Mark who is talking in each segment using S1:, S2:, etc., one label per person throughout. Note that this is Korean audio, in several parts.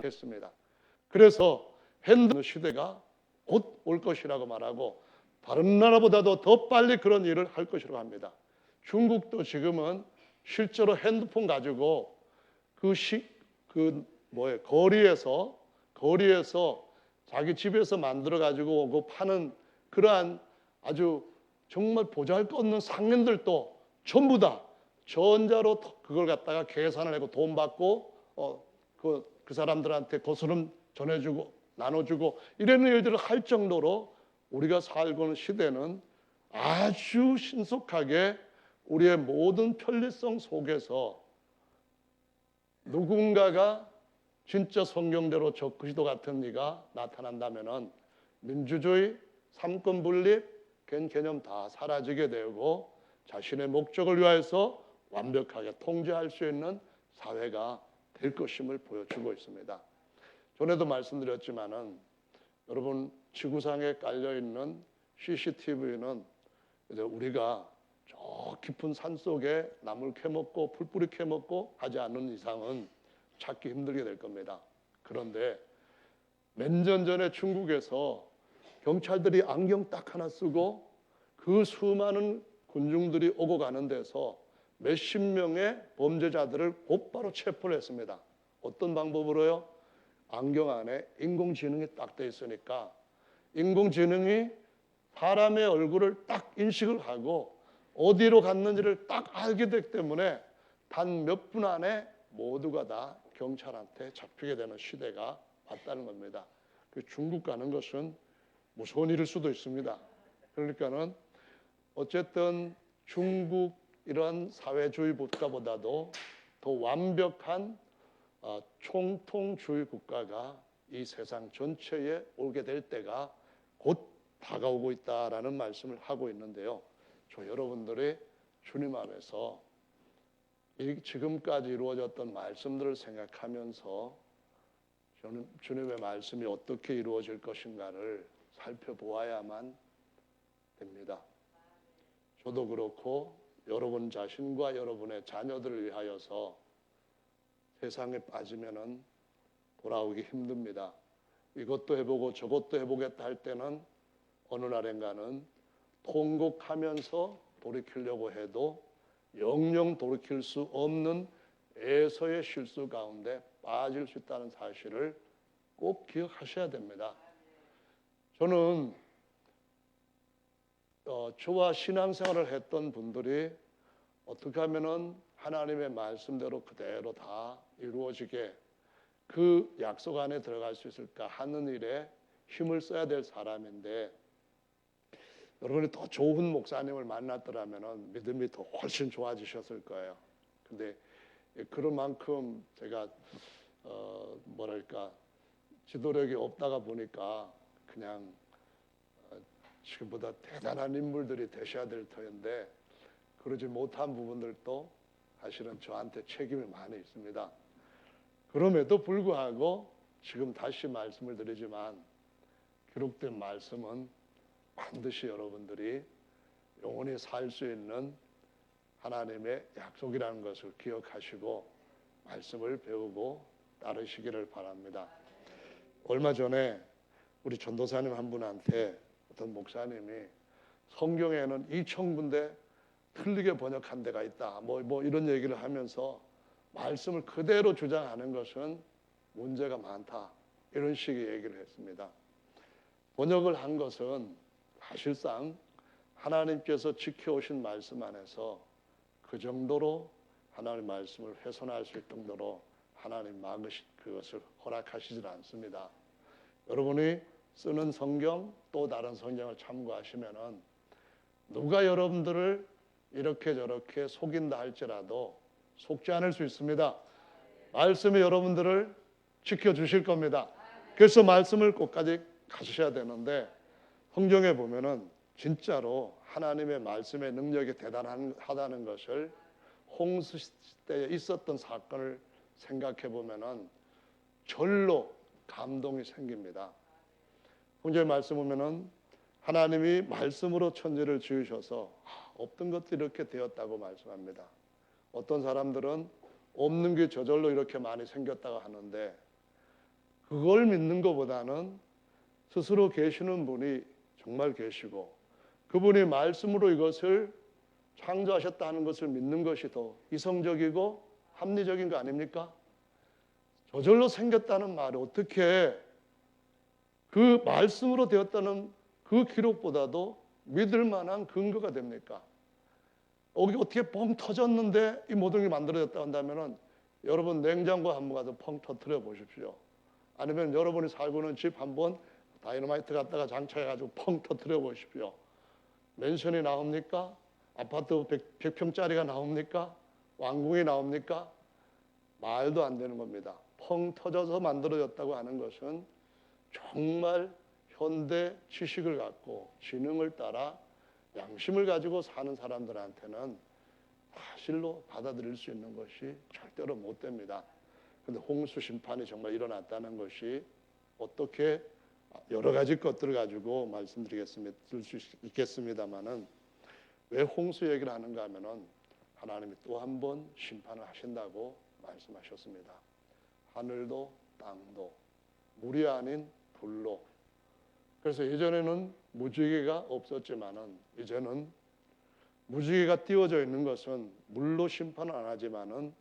S1: 했습니다. 그래서 핸드폰 시대가 곧 올 것이라고 말하고 다른 나라보다도 더 빨리 그런 일을 할 것이라고 합니다. 중국도 지금은 실제로 핸드폰 가지고 거리에서 자기 집에서 만들어 가지고 오고 파는 그러한 아주 정말 보잘것없는 상인들도 전부 다 전자로 그걸 갖다가 계산을 하고 돈 받고 그 사람들한테 거스름 전해주고 나눠주고 이런 일들을 할 정도로 우리가 살고 있는 시대는 아주 신속하게 우리의 모든 편리성 속에서 누군가가 진짜 성경대로 저 그리스도 같은 이가 나타난다면은 민주주의, 삼권 분립, 개념 다 사라지게 되고 자신의 목적을 위하여서 완벽하게 통제할 수 있는 사회가 될 것임을 보여주고 있습니다. 전에도 말씀드렸지만은 여러분 지구상에 깔려 있는 CCTV는 이제 우리가 저 깊은 산 속에 나물 캐먹고 풀뿌리 캐먹고 하지 않는 이상은 찾기 힘들게 될 겁니다. 그런데 몇 년 전에 중국에서 경찰들이 안경 딱 하나 쓰고 그 수많은 군중들이 오고 가는 데서 몇십 명의 범죄자들을 곧바로 체포를 했습니다. 어떤 방법으로요? 안경 안에 인공지능이 딱 돼 있으니까 인공지능이 사람의 얼굴을 딱 인식을 하고 어디로 갔는지를 딱 알게 되기 때문에 단 몇 분 안에 모두가 다 경찰한테 잡히게 되는 시대가 왔다는 겁니다. 중국 가는 것은 무서운 일일 수도 있습니다. 그러니까는 어쨌든 중국 이런 사회주의 국가보다도 더 완벽한 총통주의 국가가 이 세상 전체에 오게 될 때가 곧 다가오고 있다라는 말씀을 하고 있는데요. 저 여러분들이 주님 안에서 지금까지 이루어졌던 말씀들을 생각하면서 저는 주님의 말씀이 어떻게 이루어질 것인가를 살펴보아야만 됩니다. 저도 그렇고 여러분 자신과 여러분의 자녀들을 위하여서 세상에 빠지면은 돌아오기 힘듭니다. 이것도 해보고 저것도 해보겠다 할 때는 어느 날인가는 통곡하면서 돌이키려고 해도 영영 돌이킬 수 없는 애서의 실수 가운데 빠질 수 있다는 사실을 꼭 기억하셔야 됩니다. 저는 저와 신앙생활을 했던 분들이 어떻게 하면은 하나님의 말씀대로 그대로 다 이루어지게 그 약속 안에 들어갈 수 있을까 하는 일에 힘을 써야 될 사람인데 여러분이 더 좋은 목사님을 만났더라면 믿음이 더 훨씬 좋아지셨을 거예요. 근데 그런 만큼 제가 지도력이 없다가 보니까 그냥 지금보다 대단한 인물들이 되셔야 될 터인데 그러지 못한 부분들도 사실은 저한테 책임이 많이 있습니다. 그럼에도 불구하고 지금 다시 말씀을 드리지만 기록된 말씀은 반드시 여러분들이 영원히 살 수 있는 하나님의 약속이라는 것을 기억하시고 말씀을 배우고 따르시기를 바랍니다. 얼마 전에 우리 전도사님 한 분한테 어떤 목사님이 성경에는 2,000군데 틀리게 번역한 데가 있다. 뭐 이런 얘기를 하면서 말씀을 그대로 주장하는 것은 문제가 많다. 이런 식의 얘기를 했습니다. 번역을 한 것은 사실상 하나님께서 지켜오신 말씀 안에서 그 정도로 하나님의 말씀을 훼손할 수 있을 정도로 하나님 그것을 허락하시질 않습니다. 여러분이 쓰는 성경 또 다른 성경을 참고하시면은 누가 여러분들을 이렇게 저렇게 속인다 할지라도 속지 않을 수 있습니다. 말씀이 여러분들을 지켜주실 겁니다. 그래서 말씀을 끝까지 가셔야 되는데 성경에 보면은 진짜로 하나님의 말씀의 능력이 대단하다는 것을 홍수 때에 있었던 사건을 생각해 보면은 절로 감동이 생깁니다. 성경의 말씀 보면은 하나님이 말씀으로 천지를 지으셔서 없던 것들이 이렇게 되었다고 말씀합니다. 어떤 사람들은 없는 게 저절로 이렇게 많이 생겼다고 하는데, 그걸 믿는 것보다는 스스로 계시는 분이 정말 계시고 그분이 말씀으로 이것을 창조하셨다는 것을 믿는 것이 더 이성적이고 합리적인 거 아닙니까? 저절로 생겼다는 말이 어떻게 그 말씀으로 되었다는 그 기록보다도 믿을 만한 근거가 됩니까? 어떻게 뻥 터졌는데 이 모든 게 만들어졌다 한다면 여러분 냉장고 한번 가서 펑 터뜨려 보십시오. 아니면 여러분이 살고 있는 집 한번 다이너마이트 갖다가 장착해가지고 펑 터뜨려 보십시오. 맨션이 나옵니까? 아파트 100평짜리가 나옵니까? 왕궁이 나옵니까? 말도 안 되는 겁니다. 펑 터져서 만들어졌다고 하는 것은 정말 현대 지식을 갖고 지능을 따라 양심을 가지고 사는 사람들한테는 사실로 받아들일 수 있는 것이 절대로 못 됩니다. 그런데 홍수 심판이 정말 일어났다는 것이 어떻게 여러 가지 것들을 가지고 말씀드릴 수 있겠습니다만은 왜 홍수 얘기를 하는가 하면은 하나님이 또 한 번 심판을 하신다고 말씀하셨습니다. 하늘도 땅도 물이 아닌 불로. 그래서 예전에는 무지개가 없었지만은 이제는 무지개가 띄워져 있는 것은 물로 심판을 안 하지만은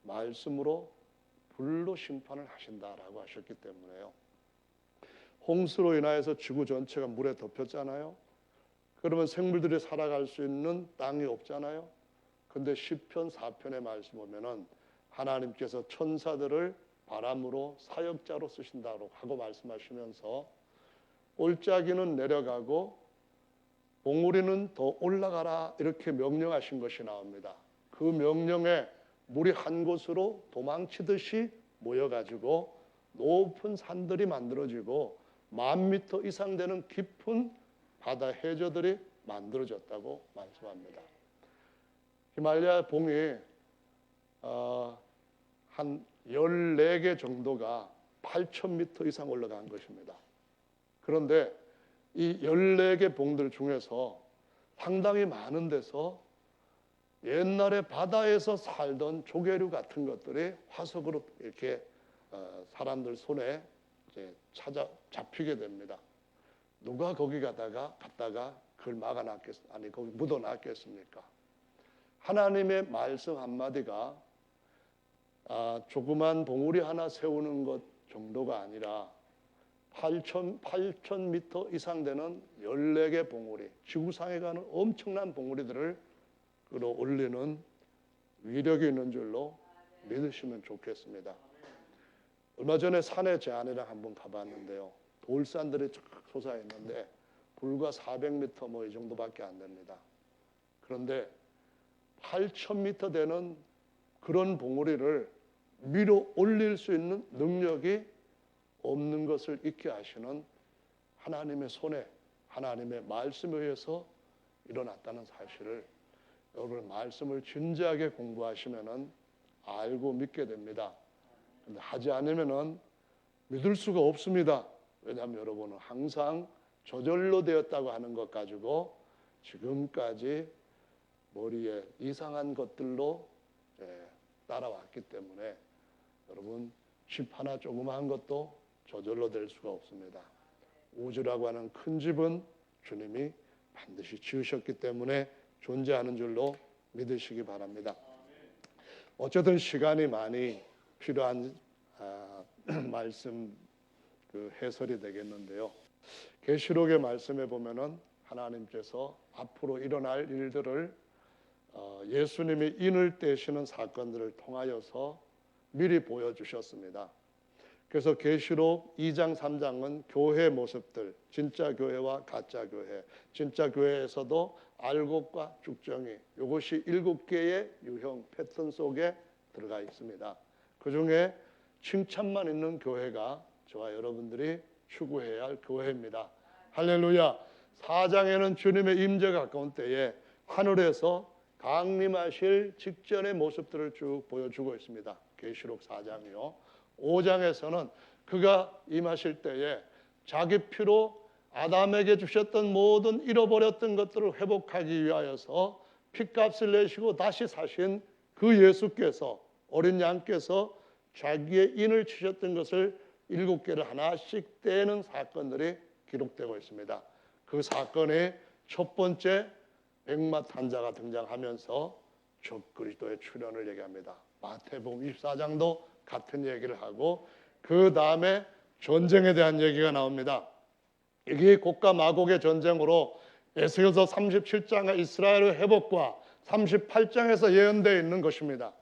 S1: 말씀으로 불로 심판을 하신다라고 하셨기 때문에요. 홍수로 인하여서 지구 전체가 물에 덮였잖아요. 그러면 생물들이 살아갈 수 있는 땅이 없잖아요. 근데 시편 4편의 말씀 보면은 하나님께서 천사들을 바람으로 사역자로 쓰신다고 하고 말씀하시면서 올짜기는 내려가고 봉우리는 더 올라가라 이렇게 명령하신 것이 나옵니다. 그 명령에 물이 한 곳으로 도망치듯이 모여가지고 높은 산들이 만들어지고 10,000m 이상 되는 깊은 바다 해저들이 만들어졌다고 말씀합니다. 히말라야 봉이 한 14개 정도가 8,000m 이상 올라간 것입니다. 그런데 이 14개 봉들 중에서 상당히 많은 데서 옛날에 바다에서 살던 조개류 같은 것들이 화석으로 이렇게 사람들 손에 이제 잡히게 됩니다. 누가 거기 갔다가 그걸 거기 묻어놨겠습니까? 하나님의 말씀 한마디가 조그만 봉우리 하나 세우는 것 정도가 아니라 8,000m 이상 되는 14개 봉우리, 지구상에 가는 엄청난 봉우리들을 끌어올리는 위력이 있는 줄로 믿으시면 좋겠습니다. 얼마 전에 산에 제 아내랑 한번 가봤는데요. 돌산들이 쫙 솟아있는데 불과 400m 뭐 이 정도밖에 안 됩니다. 그런데 8,000m 되는 그런 봉우리를 밀어 올릴 수 있는 능력이 없는 것을 잊게 하시는 하나님의 손에 하나님의 말씀에 의해서 일어났다는 사실을 여러분 말씀을 진지하게 공부하시면은 알고 믿게 됩니다. 근데 하지 않으면은 믿을 수가 없습니다. 왜냐하면 여러분은 항상 저절로 되었다고 하는 것 가지고 지금까지 머리에 이상한 것들로 따라왔기 때문에 여러분 집 하나 조그마한 것도 저절로 될 수가 없습니다. 우주라고 하는 큰 집은 주님이 반드시 지으셨기 때문에 존재하는 줄로 믿으시기 바랍니다. 어쨌든 시간이 많이 필요한 말씀 해설이 되겠는데요. 계시록의 말씀에 보면은 하나님께서 앞으로 일어날 일들을 예수님이 인을 떼시는 사건들을 통하여서 미리 보여주셨습니다. 그래서 계시록 2장 3장은 교회 모습들, 진짜 교회와 가짜 교회, 진짜 교회에서도 알곡과 쭉정이 이것이 7개의 유형 패턴 속에 들어가 있습니다. 그중에 칭찬만 있는 교회가 저와 여러분들이 추구해야 할 교회입니다. 할렐루야. 4장에는 주님의 임재가 가까운 때에 하늘에서 강림하실 직전의 모습들을 쭉 보여주고 있습니다. 계시록 4장이요. 5장에서는 그가 임하실 때에 자기 피로 아담에게 주셨던 모든 잃어버렸던 것들을 회복하기 위하여서 피값을 내시고 다시 사신 그 예수께서 어린 양께서 자기의 인을 치셨던 것을 7개를 하나씩 떼는 사건들이 기록되고 있습니다. 그 사건의 첫 번째 백마탄자가 등장하면서 적그리스도의 출현을 얘기합니다. 마태복음 24장도 같은 얘기를 하고 그 다음에 전쟁에 대한 얘기가 나옵니다. 이게 곡과 마곡의 전쟁으로 에스겔서 37장의 이스라엘의 회복과 38장에서 예언되어 있는 것입니다.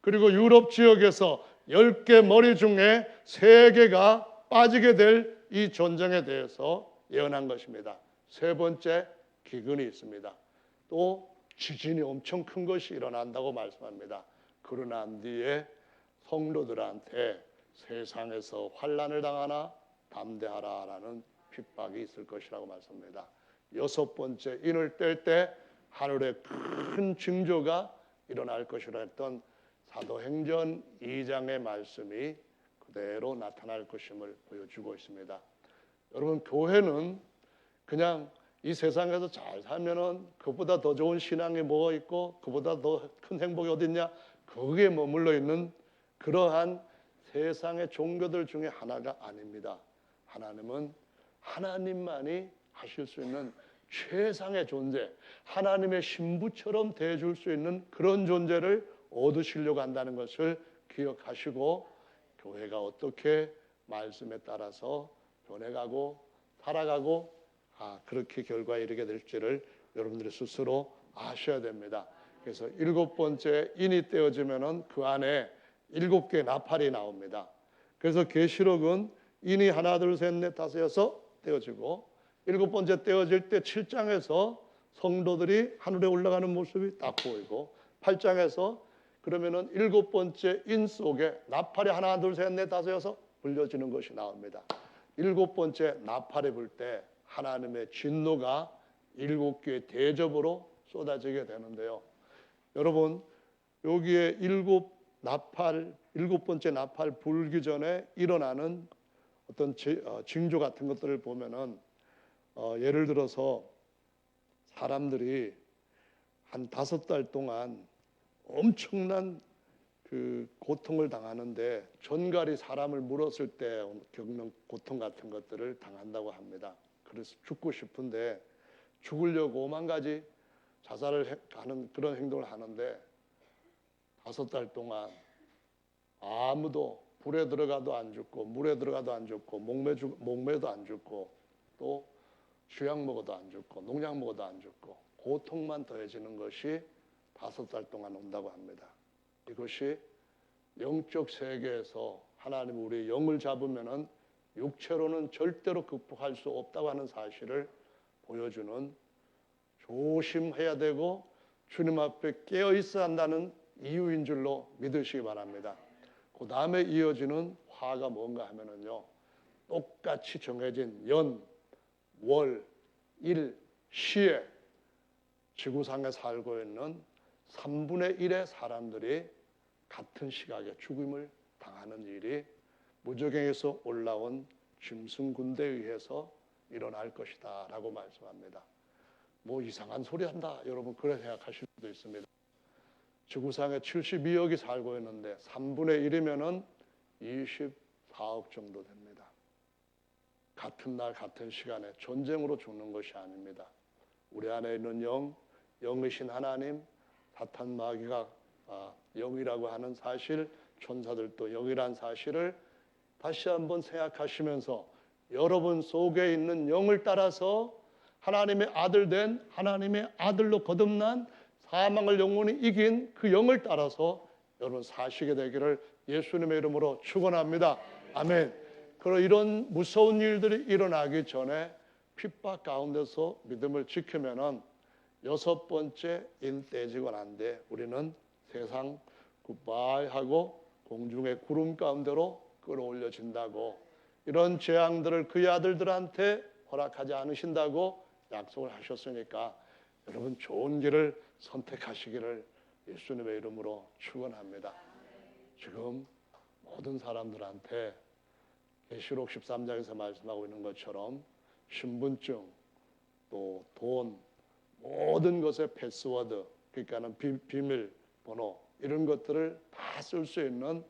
S1: 그리고 유럽 지역에서 10개 머리 중에 3개가 빠지게 될 이 전쟁에 대해서 예언한 것입니다. 세 번째 기근이 있습니다. 또 지진이 엄청 큰 것이 일어난다고 말씀합니다. 그러고 난 뒤에 성도들한테 세상에서 환난을 당하나 담대하라라는 핍박이 있을 것이라고 말씀합니다. 여섯 번째 인을 뗄 때 하늘에 큰 징조가 일어날 것이라 했던 사도행전 2장의 말씀이 그대로 나타날 것임을 보여주고 있습니다. 여러분, 교회는 그냥 이 세상에서 잘 살면은 그보다 더 좋은 신앙이 뭐가 있고 그보다 더 큰 행복이 어디 있냐, 거기에 머물러 있는 그러한 세상의 종교들 중에 하나가 아닙니다. 하나님은 하나님만이 하실 수 있는 최상의 존재, 하나님의 신부처럼 대해줄 수 있는 그런 존재를 얻으시려고 한다는 것을 기억하시고 교회가 어떻게 말씀에 따라서 변해가고 살아가고 그렇게 결과에 이르게 될지를 여러분들이 스스로 아셔야 됩니다. 그래서 7번째 인이 떼어지면은 그 안에 7개의 나팔이 나옵니다. 그래서 계시록은 인이 하나 둘 셋 넷 다섯 여섯 떼어지고 7번째 떼어질 때 7장에서 성도들이 하늘에 올라가는 모습이 딱 보이고 8장에서 그러면은 7번째 인 속에 나팔이 하나 둘 셋 넷 다섯 여섯 불려지는 것이 나옵니다. 7번째 나팔이 불 때 하나님의 진노가 7개의 대접으로 쏟아지게 되는데요. 여러분, 여기에 7번째 나팔 불기 전에 일어나는 어떤 징조 같은 것들을 보면은 예를 들어서 사람들이 한 5달 동안 엄청난 그 고통을 당하는데 전갈이 사람을 물었을 때 겪는 고통 같은 것들을 당한다고 합니다. 그래서 죽고 싶은데 죽으려고 오만 가지 자살을 하는 그런 행동을 하는데 5달 동안 아무도 불에 들어가도 안 죽고 물에 들어가도 안 죽고 목매도 안 죽고 또 주약 먹어도 안 죽고 농약 먹어도 안 죽고 고통만 더해지는 것이 5달 동안 온다고 합니다. 이것이 영적 세계에서 하나님 우리의 영을 잡으면은 육체로는 절대로 극복할 수 없다고 하는 사실을 보여주는 조심해야 되고 주님 앞에 깨어 있어야 한다는 이유인 줄로 믿으시기 바랍니다. 그 다음에 이어지는 화가 뭔가 하면은요, 똑같이 정해진 연, 월, 일, 시에 지구상에 살고 있는 3분의 1의 사람들이 같은 시각에 죽음을 당하는 일이 무저갱에서 올라온 짐승 군대에 의해서 일어날 것이다 라고 말씀합니다. 뭐 이상한 소리 한다 여러분 그래 생각하실 수도 있습니다. 지구상에 72억이 살고 있는데 3분의 1이면은 24억 정도 됩니다. 같은 날 같은 시간에 전쟁으로 죽는 것이 아닙니다. 우리 안에 있는 영이신 하나님, 사탄 마귀가 영이라고 하는 사실, 천사들도 영이란 사실을 다시 한번 생각하시면서 여러분 속에 있는 영을 따라서 하나님의 아들 된 하나님의 아들로 거듭난 사망을 영원히 이긴 그 영을 따라서 여러분 사시게 되기를 예수님의 이름으로 축원합니다. 아멘. 그리고 이런 무서운 일들이 일어나기 전에 핍박 가운데서 믿음을 지키면은 6번째 인 떼지고 난 뒤에 우리는 세상 굿바이 하고 공중의 구름 가운데로 끌어올려진다고, 이런 재앙들을 그의 아들들한테 허락하지 않으신다고 약속을 하셨으니까 여러분 좋은 길을 선택하시기를 예수님의 이름으로 축원합니다. 지금 모든 사람들한테 계시록 13장에서 말씀하고 있는 것처럼 신분증, 또 돈, 모든 것의 패스워드, 그러니까는 비밀번호, 이런 것들을 다 쓸 수 있는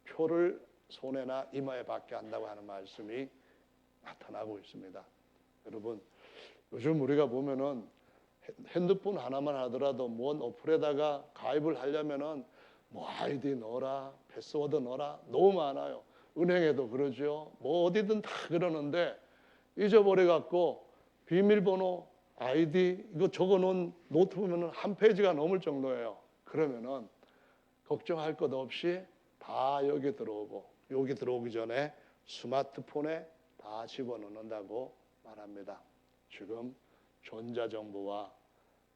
S1: 표를 손에나 이마에 받게 한다고 하는 말씀이 나타나고 있습니다. 여러분, 요즘 우리가 보면은 핸드폰 하나만 하더라도 뭔 어플에다가 가입을 하려면은 뭐 아이디 넣어라, 패스워드 넣어라, 너무 많아요. 은행에도 그러죠. 뭐 어디든 다 그러는데 잊어버려 갖고 비밀번호, 아이디 이거 적어놓은 노트 보면은 한 페이지가 넘을 정도예요. 그러면은 걱정할 것 없이 다 여기 들어오고, 여기 들어오기 전에 스마트폰에 다 집어넣는다고 말합니다. 지금 전자정부와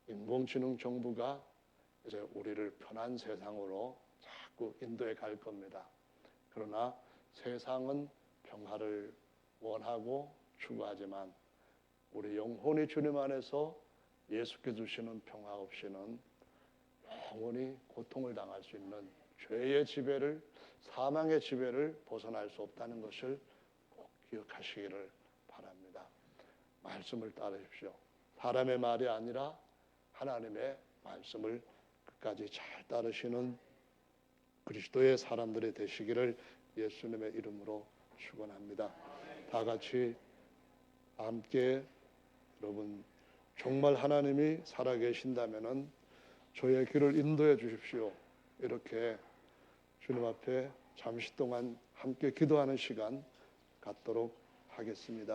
S1: 인공지능 정부가 이제 우리를 편한 세상으로 자꾸 인도해 갈 겁니다. 그러나 세상은 평화를 원하고 추구하지만 우리 영혼이 주님 안에서 예수께 주시는 평화 없이는 영원히 고통을 당할 수 있는 죄의 지배를, 사망의 지배를 벗어날 수 없다는 것을 꼭 기억하시기를 바랍니다. 말씀을 따르십시오. 사람의 말이 아니라 하나님의 말씀을 끝까지 잘 따르시는 그리스도의 사람들이 되시기를 예수님의 이름으로 축원합니다. 다 같이 함께 여러분 정말 하나님이 살아계신다면은 저의 길을 인도해 주십시오. 이렇게 주님 앞에 잠시 동안 함께 기도하는 시간 갖도록 하겠습니다.